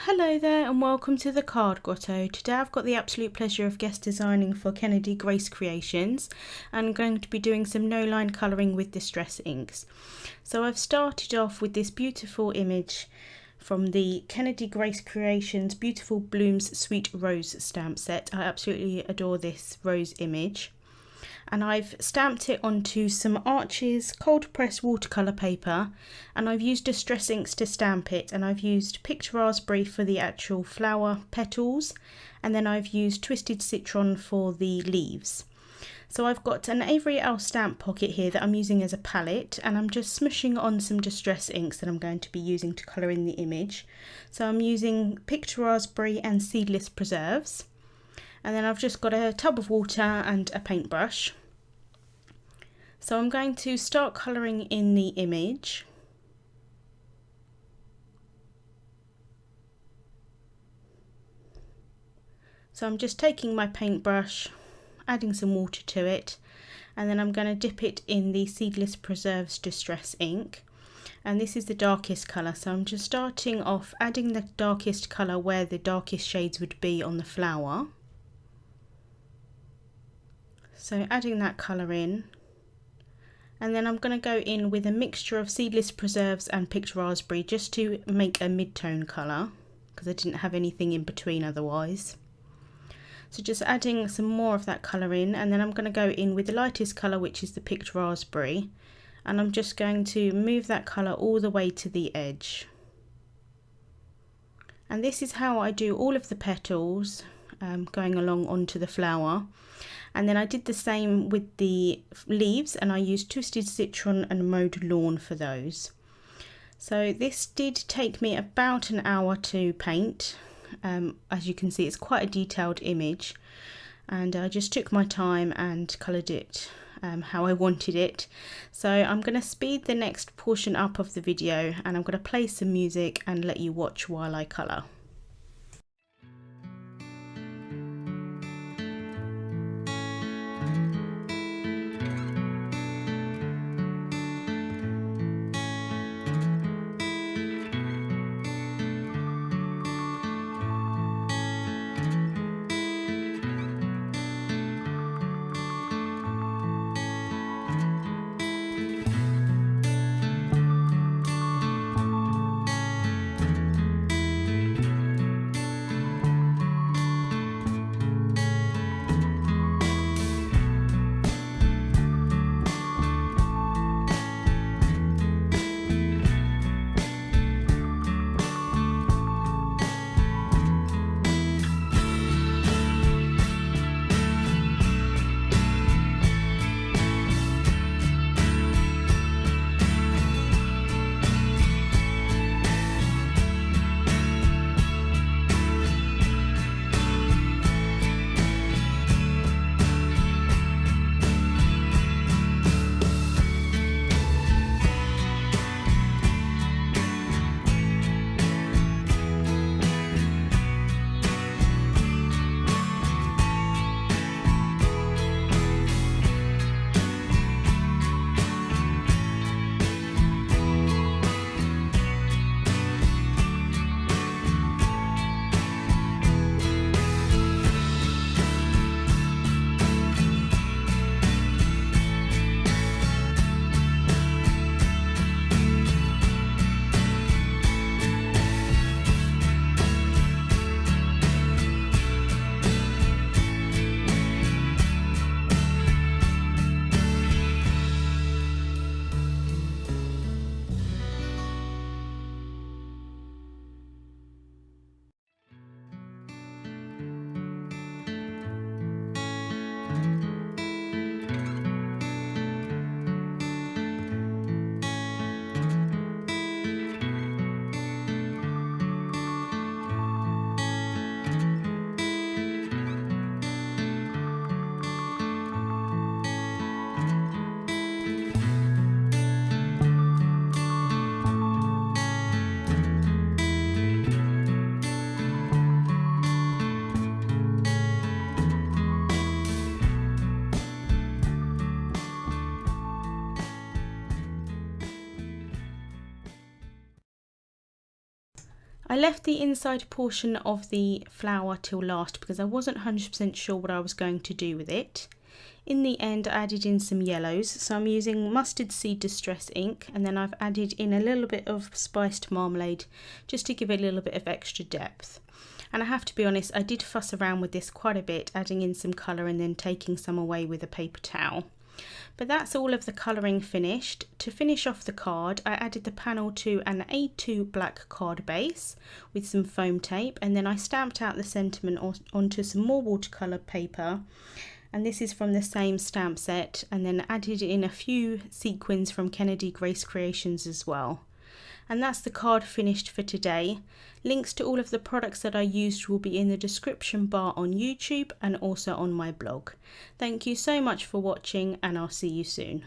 Hello there and welcome to the Card Grotto. Today I've got the absolute pleasure of guest designing for Kennedy Grace Creations and I'm going to be doing some no line colouring with distress inks. So I've started off with this beautiful image from the Kennedy Grace Creations Beautiful Blooms Sweet Rose stamp set. I absolutely adore this rose image. And I've stamped it onto some Arches cold pressed watercolour paper, and I've used distress inks to stamp it, and I've used picked raspberry for the actual flower petals, and then I've used twisted citron for the leaves. So I've got an Avery Owl stamp pocket here that I'm using as a palette, and I'm just smushing on some distress inks that I'm going to be using to colour in the image. So I'm using picked raspberry and seedless preserves. And then I've just got a tub of water and a paintbrush. So I'm going to start colouring in the image. So I'm just taking my paintbrush, adding some water to it, and then I'm going to dip it in the Seedless Preserves Distress ink. And this is the darkest colour, so I'm just starting off adding the darkest colour where the darkest shades would be on the flower. So adding that colour in, and then I'm going to go in with a mixture of Seedless Preserves and picked raspberry just to make a mid-tone colour, because I didn't have anything in between otherwise. So just adding some more of that colour in, and then I'm going to go in with the lightest colour, which is the picked raspberry, and I'm just going to move that colour all the way to the edge. And this is how I do all of the petals going along onto the flower. And then I did the same with the leaves, and I used twisted citron and mowed lawn for those. So this did take me about an hour to paint. As you can see, it's quite a detailed image, and I just took my time and coloured it how I wanted it. So I'm going to speed the next portion up of the video, and I'm going to play some music and let you watch while I colour. I left the inside portion of the flower till last because I wasn't 100% sure what I was going to do with it. In the end, I added in some yellows, so I'm using mustard seed distress ink, and then I've added in a little bit of spiced marmalade just to give it a little bit of extra depth. And I have to be honest, I did fuss around with this quite a bit, adding in some colour and then taking some away with a paper towel. But that's all of the colouring finished. To finish off the card, I added the panel to an A2 black card base with some foam tape, and then I stamped out the sentiment onto some more watercolour paper, and this is from the same stamp set, and then added in a few sequins from Kennedy Grace Creations as well. And that's the card finished for today. Links to all of the products that I used will be in the description bar on YouTube and also on my blog. Thank you so much for watching, and I'll see you soon.